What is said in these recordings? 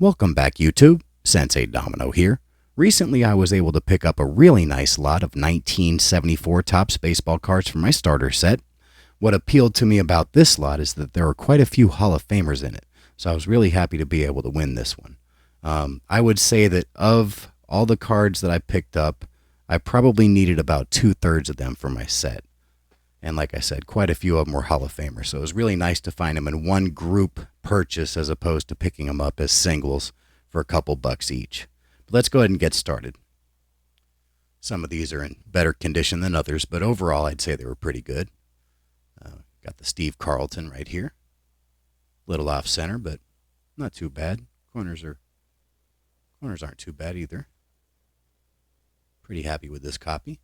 Welcome back, YouTube. Sensei Domino here. Recently, I was able to pick up a really nice lot of 1974 Topps baseball cards for my starter set. What appealed to me about this lot is that there are quite a few Hall of Famers in it, so I was really happy to be able to win this one. I would say that of all the cards that I picked up, I probably needed about two-thirds of them for my set. And like I said, quite a few of them were Hall of Famers. So it was really nice to find them in one group purchase as opposed to picking them up as singles for a couple bucks each. But let's go ahead and get started. Some of these are in better condition than others, but overall I'd say they were pretty good. Got the Steve Carlton right here. Little off center, but not too bad. Corners aren't too bad either. Pretty happy with this copy.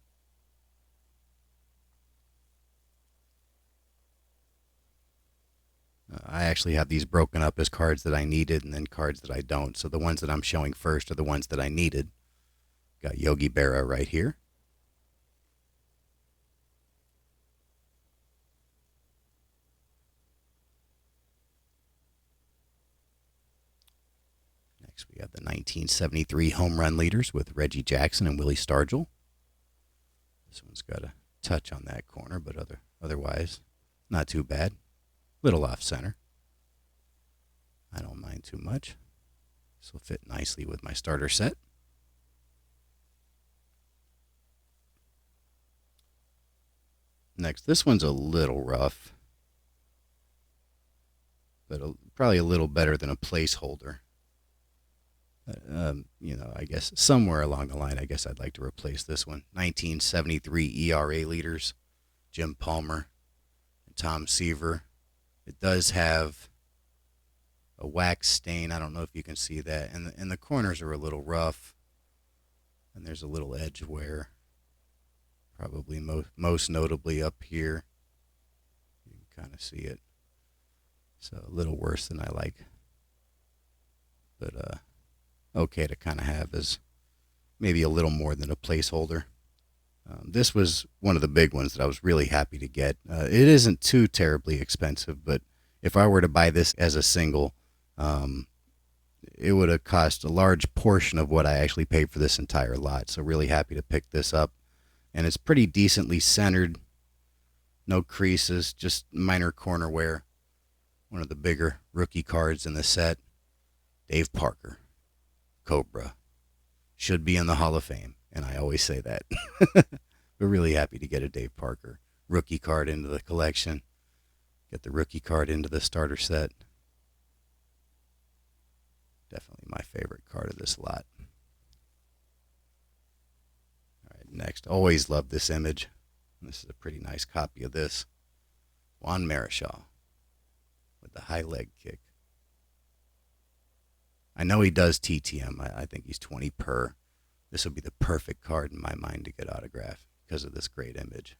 I actually have these broken up as cards that I needed and then cards that I don't. So the ones that I'm showing first are the ones that I needed. Got Yogi Berra right here. Next we have the 1973 home run leaders with Reggie Jackson and Willie Stargell. This one's got a touch on that corner, but otherwise not too bad. Little off center. I don't mind too much. This will fit nicely with my starter set. Next, this one's a little rough, but probably a little better than a placeholder. I guess somewhere along the line, I guess I'd like to replace this one. 1973 ERA leaders, Jim Palmer and Tom Seaver. It does have a wax stain. I don't know if you can see that. And the corners are a little rough. And there's a little edge wear. Probably most notably up here. You can kind of see it. So a little worse than I like. But okay to kind of have as maybe a little more than a placeholder. This was one of the big ones that I was really happy to get. It isn't too terribly expensive, but if I were to buy this as a single, it would have cost a large portion of what I actually paid for this entire lot. So really happy to pick this up. And it's pretty decently centered. No creases, just minor corner wear. One of the bigger rookie cards in the set. Dave Parker, Cobra. Should be in the Hall of Fame, and I always say that. We're really happy to get a Dave Parker rookie card into the collection. Get the rookie card into the starter set. Definitely my favorite card of this lot. All right, next. Always love this image. This is a pretty nice copy of this. Juan Marichal with the high leg kick. I know he does TTM. I think he's 20 per. This would be the perfect card in my mind to get autographed because of this great image.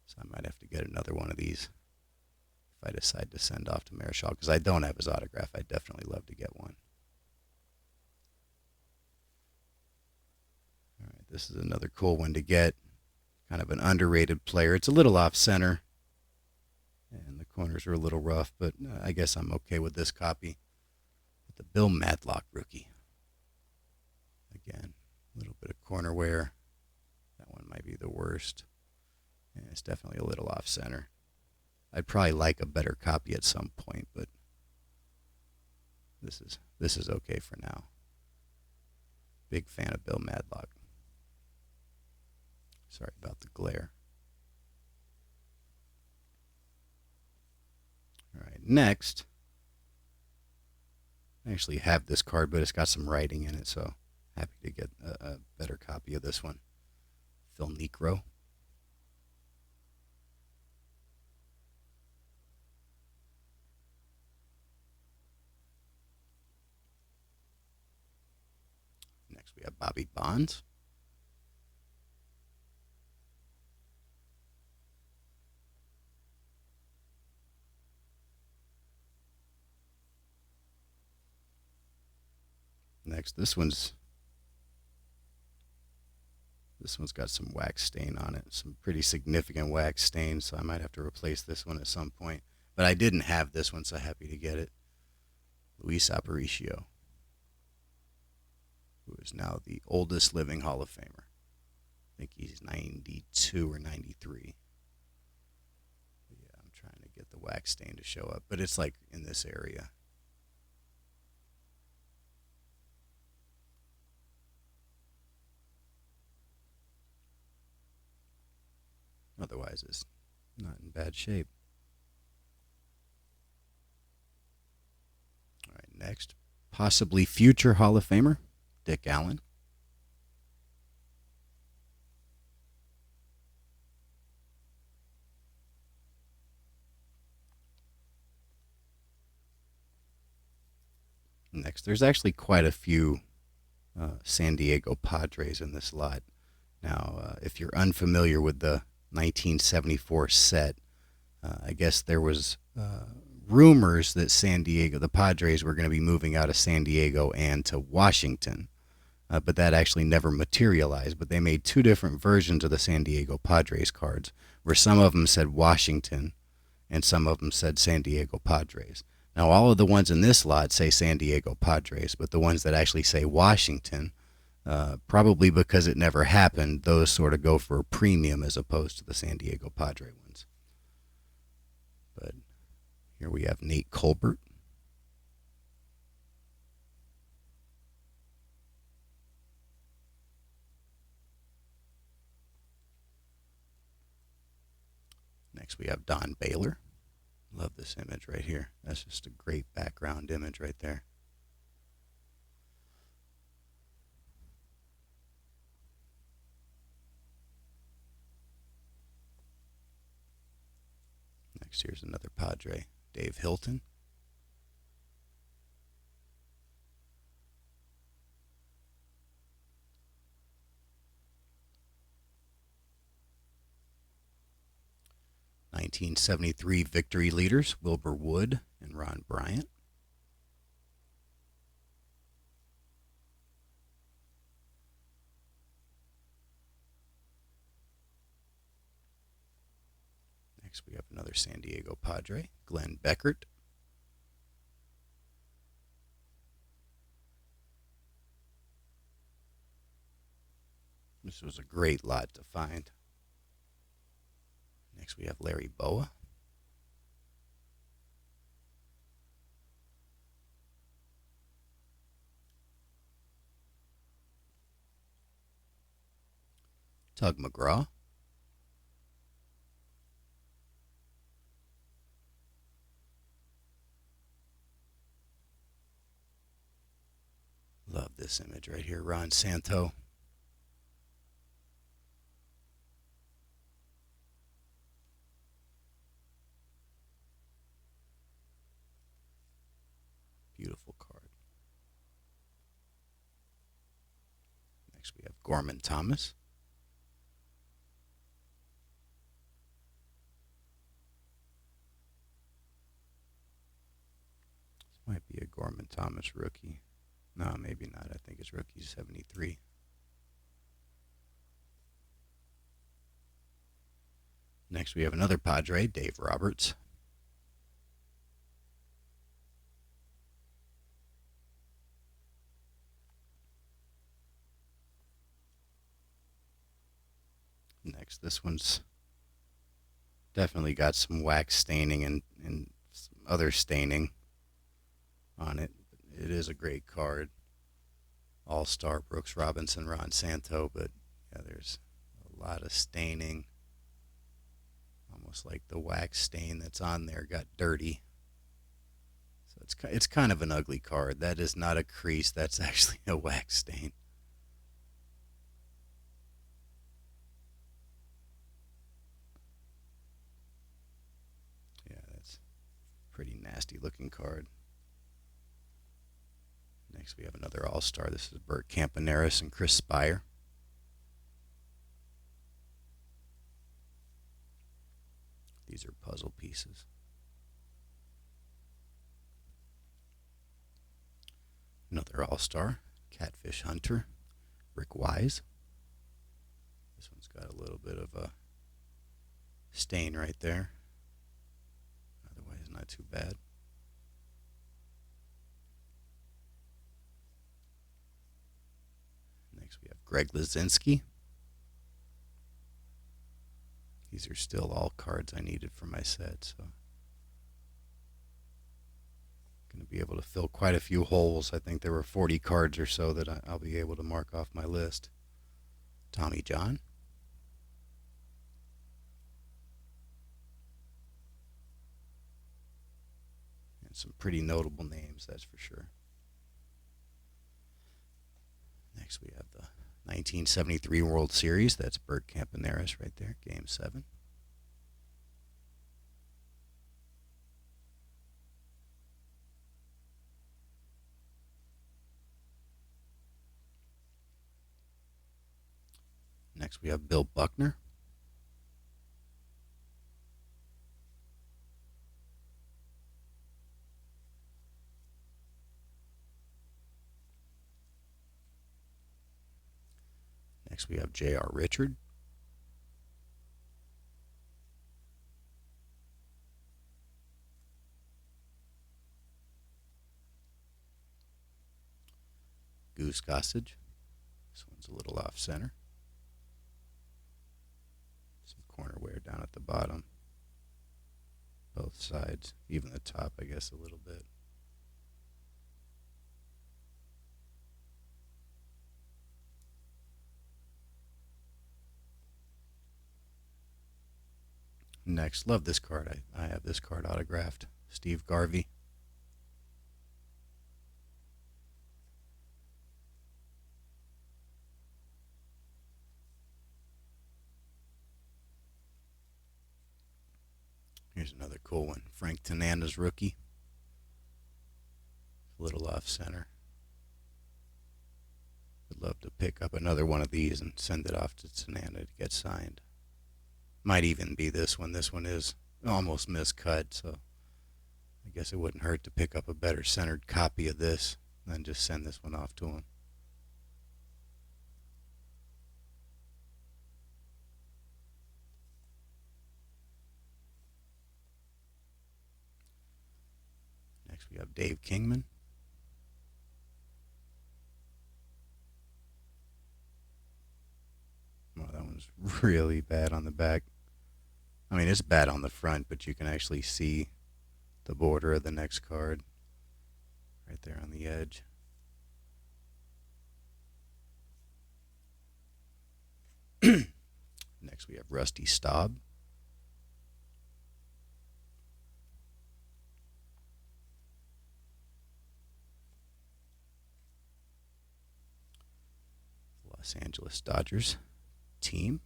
So I might have to get another one of these if I decide to send off to Marichal, because I don't have his autograph. I'd definitely love to get one. All right, this is another cool one to get. Kind of an underrated player. It's a little off center, and the corners are a little rough, but I guess I'm okay with this copy. The Bill Madlock rookie. Again, a little bit of corner wear. That one might be the worst. And it's definitely a little off center. I'd probably like a better copy at some point, but this is okay for now. Big fan of Bill Madlock. Sorry about the glare. All right, next. I actually have this card, but it's got some writing in it, so happy to get a better copy of this one. Phil Niekro. Next we have Bobby Bonds. Next, this one's got some wax stain on it, some pretty significant wax stain, so I might have to replace this one at some point. But I didn't have this one, so happy to get it. Luis Aparicio, who is now the oldest living Hall of Famer. I think he's 92 or 93. Yeah, I'm trying to get the wax stain to show up, but it's like in this area. Otherwise, it's not in bad shape. All right, next, possibly future Hall of Famer, Dick Allen. Next, there's actually quite a few San Diego Padres in this lot. Now, if you're unfamiliar with the 1974 set, I guess there was rumors that the Padres were going to be moving out of San Diego and to Washington, but that actually never materialized. But they made two different versions of the San Diego Padres cards, where some of them said Washington and some of them said San Diego Padres. Now, all of the ones in this lot say San Diego Padres, but the ones that actually say Washington, probably because it never happened, those sort of go for a premium as opposed to the San Diego Padre ones. But here we have Nate Colbert. Next we have Don Baylor. Love this image right here. That's just a great background image right there. Next, here's another Padre, Dave Hilton. '73 victory leaders, Wilbur Wood and Ron Bryant. Next, we have another San Diego Padre, Glenn Beckert. This was a great lot to find. Next, we have Larry Boa. Tug McGraw. Love this image right here, Ron Santo. Beautiful card. Next we have Gorman Thomas. This might be a Gorman Thomas rookie. No, maybe not. I think it's rookie 73. Next we have another Padre, Dave Roberts. Next, this one's definitely got some wax staining and some other staining on it. It is a great card. All-Star Brooks Robinson, Ron Santo, but yeah, there's a lot of staining. Almost like the wax stain that's on there got dirty. So it's kind of an ugly card. That is not a crease. That's actually a wax stain. Yeah, that's a pretty nasty looking card. Next we have another All-Star. This is Bert Campaneris and Chris Spire. These are puzzle pieces. Another All-Star, Catfish Hunter, Rick Wise. This one's got a little bit of a stain right there. Otherwise, not too bad. Greg Lazinski. These are still all cards I needed for my set, so going to be able to fill quite a few holes. I think there were 40 cards or so that I'll be able to mark off my list. Tommy John. And some pretty notable names, that's for sure. Next we have the 1973 World Series. That's Bert Campaneris right there, Game 7. Next we have Bill Buckner. Next we have J.R. Richard. Goose Gossage. This one's a little off center. Some corner wear down at the bottom. Both sides, even the top, I guess, a little bit. Next, love this card. I have this card autographed. Steve Garvey. Here's another cool one. Frank Tanana's rookie. A little off center. Would love to pick up another one of these and send it off to Tanana to get signed. Might even be this one. This one is almost miscut, so I guess it wouldn't hurt to pick up a better centered copy of this than just send this one off to him. Next we have Dave Kingman. Oh, that one's really bad on the back. I mean, it's bad on the front, but you can actually see the border of the next card right there on the edge. Next we have Rusty Staub. Los Angeles Dodgers team.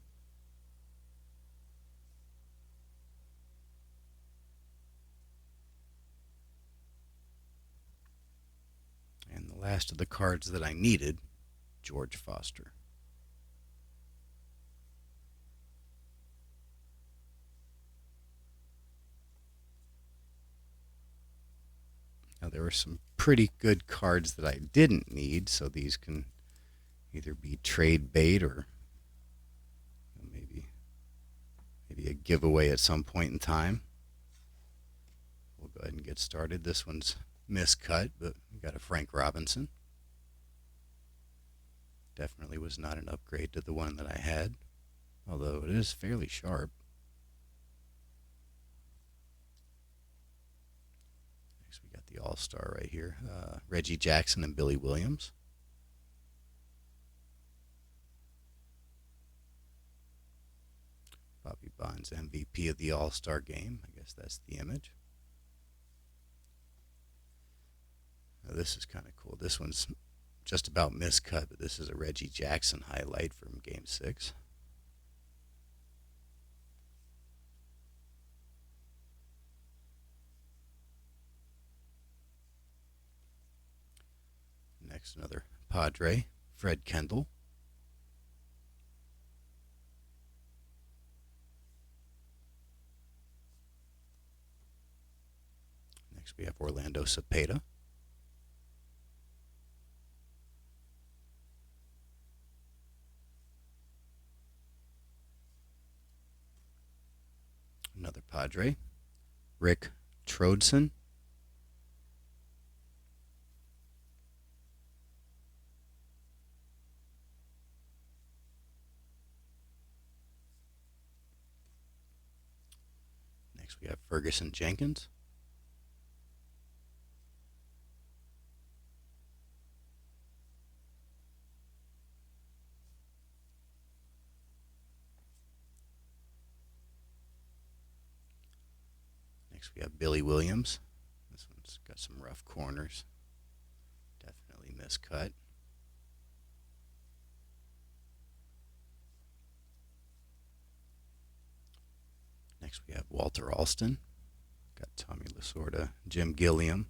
And the last of the cards that I needed, George Foster. Now there were some pretty good cards that I didn't need, so these can either be trade bait or maybe a giveaway at some point in time. We'll go ahead and get started. This one's miscut, but we got a Frank Robinson. Definitely was not an upgrade to the one that I had, although it is fairly sharp. Next we got the All-Star right here, Reggie Jackson and Billy Williams. Bobby Bonds, MVP of the All-Star game. I guess that's the image. Now this is kind of cool. This one's just about miscut, but this is a Reggie Jackson highlight from Game 6. Next, another Padre, Fred Kendall. Next, we have Orlando Cepeda. Another Padre, Rick Trodson. Next we have Ferguson Jenkins. Next we have Billy Williams. This one's got some rough corners. Definitely miscut. Next we have Walter Alston. Got Tommy Lasorda, Jim Gilliam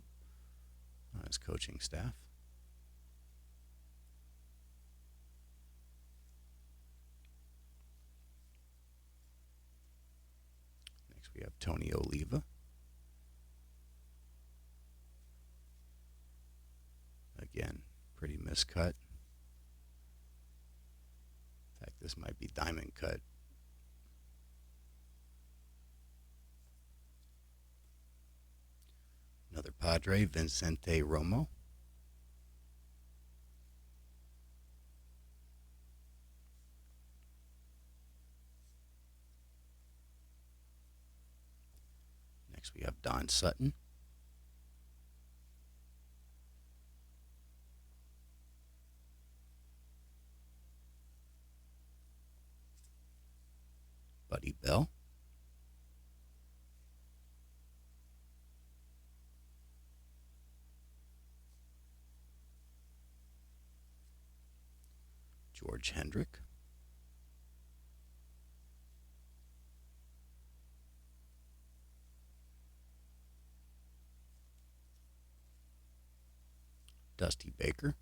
on his coaching staff. Next we have Tony Oliva. Again, pretty miscut. In fact, this might be diamond cut. Another Padre, Vicente Romo. Next we have Don Sutton. Buddy Bell. George Hendrick. Dusty Baker.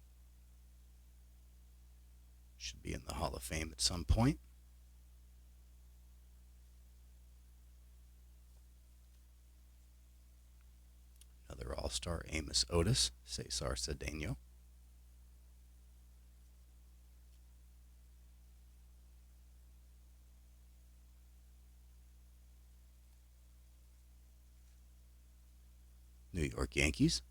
Should be in the Hall of Fame at some point. Another All-Star, Amos Otis, Cesar Cedeno. New York Yankees.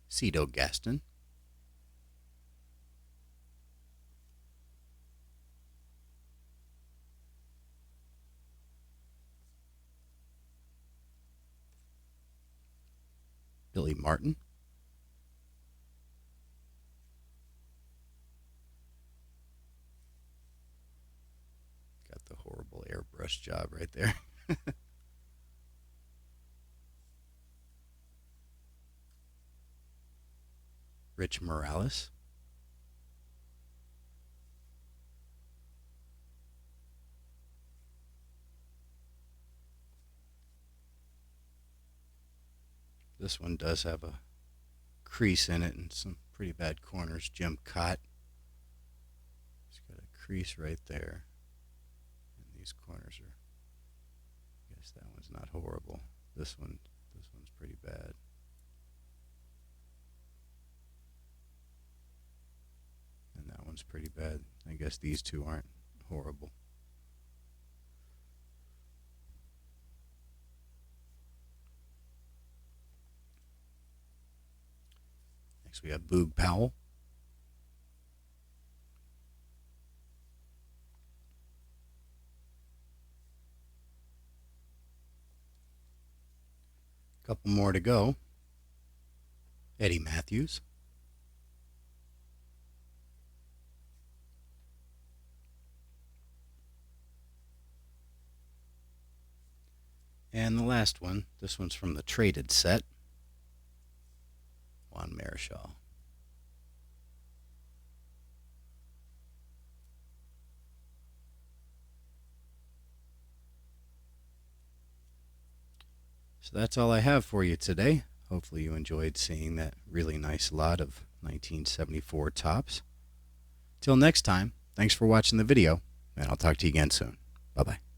Cito Gaston. Billy Martin. Got the horrible airbrush job right there. Rich Morales. This one does have a crease in it and some pretty bad corners. Jim Cott. It's got a crease right there. And these corners are, I guess that one's not horrible. This one's pretty bad. And that one's pretty bad. I guess these two aren't horrible. Next we have Boog Powell. Couple more to go. Eddie Matthews. And the last one, this one's from the traded set. Juan Marichal. So that's all I have for you today. Hopefully you enjoyed seeing that really nice lot of 1974 Topps. Till next time, thanks for watching the video, and I'll talk to you again soon. Bye-bye.